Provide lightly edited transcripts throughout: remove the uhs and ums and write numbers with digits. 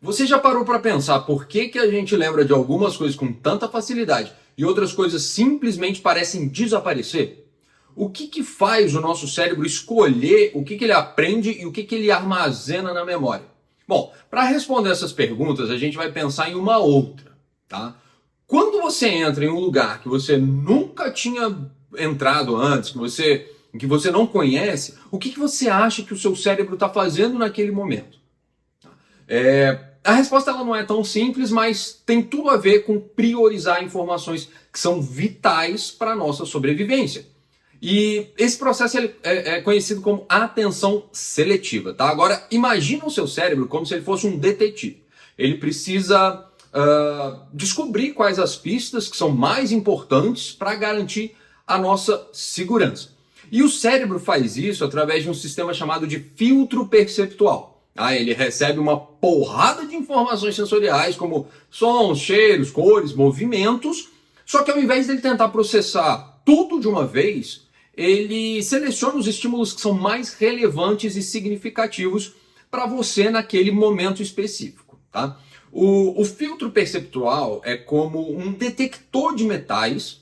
Você já parou para pensar por que que a gente lembra de algumas coisas com tanta facilidade e outras coisas simplesmente parecem desaparecer? O que que faz o nosso cérebro escolher o que ele aprende e o que ele armazena na memória? Bom, para responder essas perguntas, a gente vai pensar em uma outra, tá? Quando você entra em um lugar que você nunca tinha entrado antes, que você não conhece, o que que você acha que o seu cérebro está fazendo naquele momento? A resposta ela não é tão simples, mas tem tudo a ver com priorizar informações que são vitais para a nossa sobrevivência. E esse processo é conhecido como atenção seletiva, tá? Agora, imagina o seu cérebro como se ele fosse um detetive. Ele precisa descobrir quais as pistas que são mais importantes para garantir a nossa segurança. E o cérebro faz isso através de um sistema chamado de filtro perceptual. Ele recebe uma porrada de informações sensoriais, como sons, cheiros, cores, movimentos, só que ao invés dele tentar processar tudo de uma vez, ele seleciona os estímulos que são mais relevantes e significativos para você naquele momento específico. Tá? O filtro perceptual é como um detector de metais,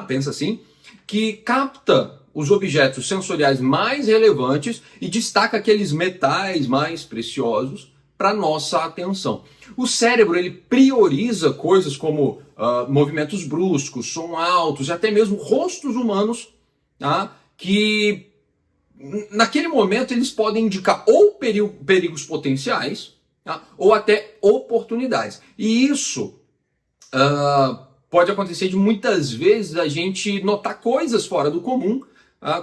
pensa assim, que capta os objetos sensoriais mais relevantes e destaca aqueles metais mais preciosos para nossa atenção. O cérebro ele prioriza coisas como movimentos bruscos, som altos e até mesmo rostos humanos, que naquele momento eles podem indicar ou perigos potenciais, ou até oportunidades. E isso pode acontecer de muitas vezes a gente notar coisas fora do comum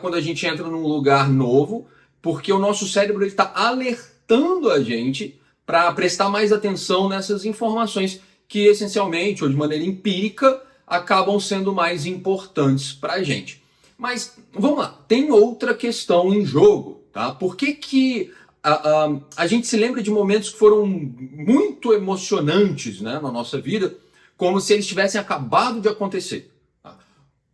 quando a gente entra num lugar novo, porque o nosso cérebro está alertando a gente para prestar mais atenção nessas informações que essencialmente ou de maneira empírica acabam sendo mais importantes para a gente. Mas vamos lá, tem outra questão em jogo, tá? Por que a gente se lembra de momentos que foram muito emocionantes, né, na nossa vida, como se eles tivessem acabado de acontecer?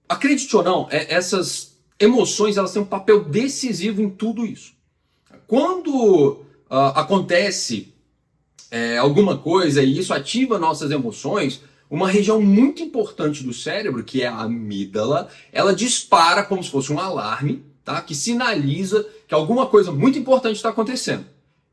Acredite ou não, essas emoções elas têm um papel decisivo em tudo isso. Quando acontece alguma coisa e isso ativa nossas emoções, uma região muito importante do cérebro, que é a amígdala, ela dispara como se fosse um alarme, tá? Que sinaliza que alguma coisa muito importante está acontecendo.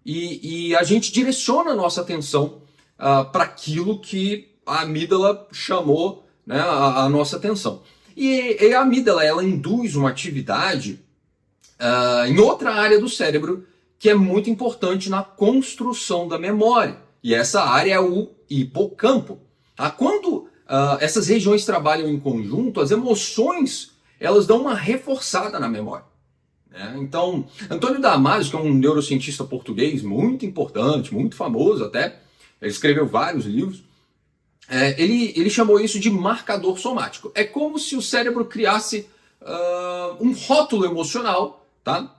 E a gente direciona a nossa atenção para aquilo que a amígdala chamou, né, a nossa atenção. E a amígdala ela induz uma atividade em outra área do cérebro que é muito importante na construção da memória. E essa área é o hipocampo. Quando essas regiões trabalham em conjunto, as emoções elas dão uma reforçada na memória. Então, Antônio Damasio, que é um neurocientista português muito importante, muito famoso até, ele escreveu vários livros, ele chamou isso de marcador somático. É como se o cérebro criasse um rótulo emocional, tá,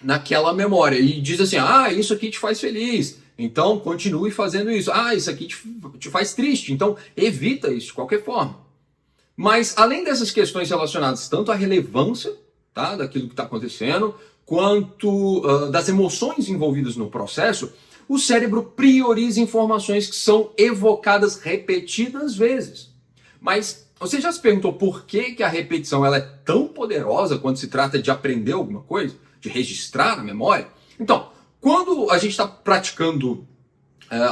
naquela memória e diz assim, isso aqui te faz feliz, então continue fazendo isso. Isso aqui te faz triste, então evita isso de qualquer forma. Mas além dessas questões relacionadas tanto à relevância, tá, daquilo que está acontecendo, quanto das emoções envolvidas no processo, o cérebro prioriza informações que são evocadas repetidas vezes. Mas você já se perguntou por que a repetição ela é tão poderosa quando se trata de aprender alguma coisa, de registrar na memória? Então, quando a gente está praticando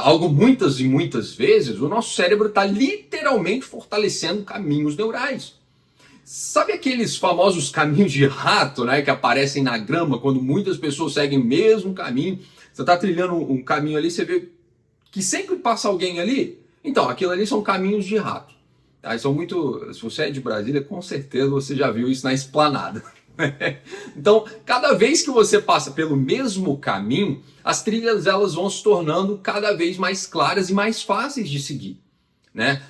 algo muitas e muitas vezes, o nosso cérebro está literalmente fortalecendo caminhos neurais. Sabe aqueles famosos caminhos de rato, né, que aparecem na grama quando muitas pessoas seguem o mesmo caminho? Você está trilhando um caminho ali, você vê que sempre passa alguém ali. Então, aquilo ali são caminhos de rato. São muito. Se você é de Brasília, com certeza você já viu isso na esplanada. Então, cada vez que você passa pelo mesmo caminho, as trilhas elas vão se tornando cada vez mais claras e mais fáceis de seguir.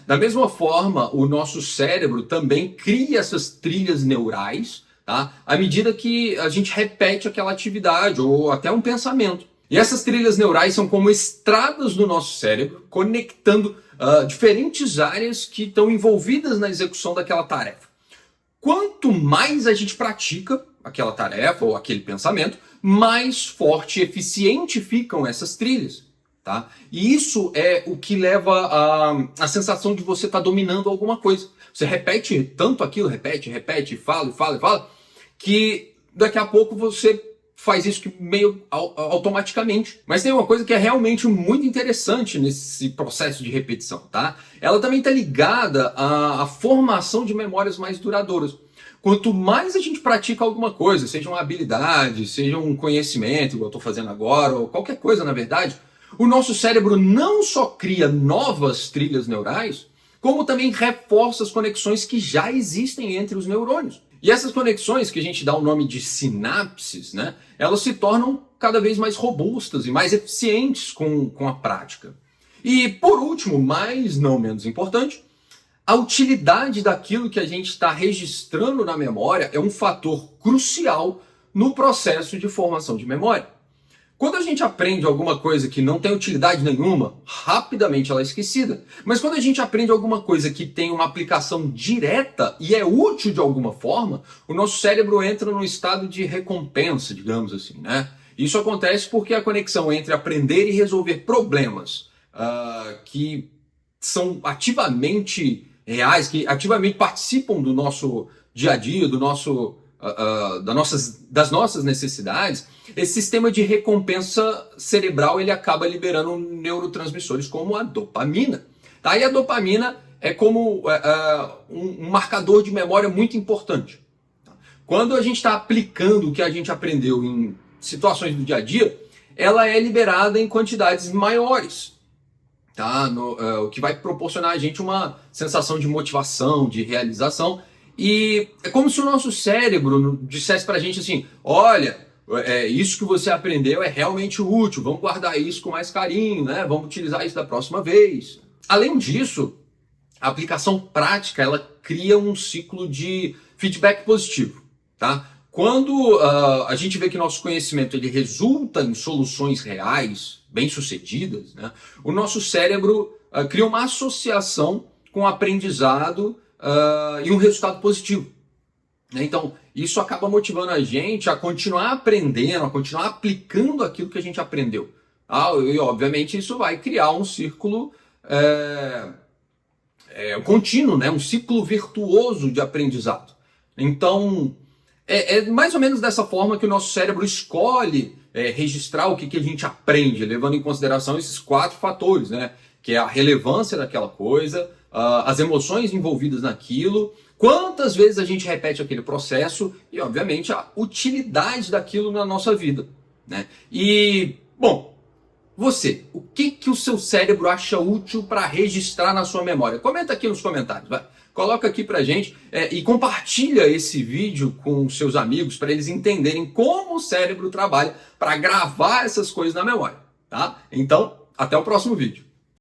Da mesma forma, o nosso cérebro também cria essas trilhas neurais, tá? À medida que a gente repete aquela atividade ou até um pensamento. E essas trilhas neurais são como estradas no nosso cérebro, conectando diferentes áreas que estão envolvidas na execução daquela tarefa. Quanto mais a gente pratica aquela tarefa ou aquele pensamento, mais forte e eficiente ficam essas trilhas. tá? E isso é o que leva a sensação de você estar dominando alguma coisa. Você repete tanto aquilo, repete, fala, que daqui a pouco você faz isso meio automaticamente. Mas tem uma coisa que é realmente muito interessante nesse processo de repetição, tá? Ela também está ligada à formação de memórias mais duradouras. Quanto mais a gente pratica alguma coisa, seja uma habilidade, seja um conhecimento, igual eu estou fazendo agora, ou qualquer coisa na verdade, o nosso cérebro não só cria novas trilhas neurais, como também reforça as conexões que já existem entre os neurônios. E essas conexões, que a gente dá o nome de sinapses, né, elas se tornam cada vez mais robustas e mais eficientes com a prática. E por último, mas não menos importante, a utilidade daquilo que a gente está registrando na memória é um fator crucial no processo de formação de memória. Quando a gente aprende alguma coisa que não tem utilidade nenhuma, rapidamente ela é esquecida. Mas quando a gente aprende alguma coisa que tem uma aplicação direta e é útil de alguma forma, o nosso cérebro entra num estado de recompensa, digamos assim, né? Isso acontece porque a conexão entre aprender e resolver problemas que são ativamente reais, que ativamente participam do nosso dia a dia, do nosso das nossas necessidades, esse sistema de recompensa cerebral ele acaba liberando neurotransmissores como a dopamina. Tá? E a dopamina é como um marcador de memória muito importante. Quando a gente está aplicando o que a gente aprendeu em situações do dia a dia, ela é liberada em quantidades maiores. Tá? O que vai proporcionar a gente uma sensação de motivação, de realização. E é como se o nosso cérebro dissesse pra gente assim, olha, isso que você aprendeu é realmente útil, vamos guardar isso com mais carinho, né? Vamos utilizar isso da próxima vez. Além disso, a aplicação prática, ela cria um ciclo de feedback positivo, tá? Quando a gente vê que nosso conhecimento ele resulta em soluções reais, bem-sucedidas, né? O nosso cérebro cria uma associação com o aprendizado e um resultado positivo. Então, isso acaba motivando a gente a continuar aprendendo, a continuar aplicando aquilo que a gente aprendeu. E, obviamente, isso vai criar um círculo contínuo, né? Um ciclo virtuoso de aprendizado. Então, é mais ou menos dessa forma que o nosso cérebro escolhe registrar o que a gente aprende, levando em consideração esses 4 fatores, né? Que é a relevância daquela coisa, as emoções envolvidas naquilo, quantas vezes a gente repete aquele processo e, obviamente, a utilidade daquilo na nossa vida, né? E, bom, você, o que o seu cérebro acha útil para registrar na sua memória? Comenta aqui nos comentários, vai. Coloca aqui pra gente e compartilha esse vídeo com seus amigos para eles entenderem como o cérebro trabalha para gravar essas coisas na memória, tá? Então, até o próximo vídeo.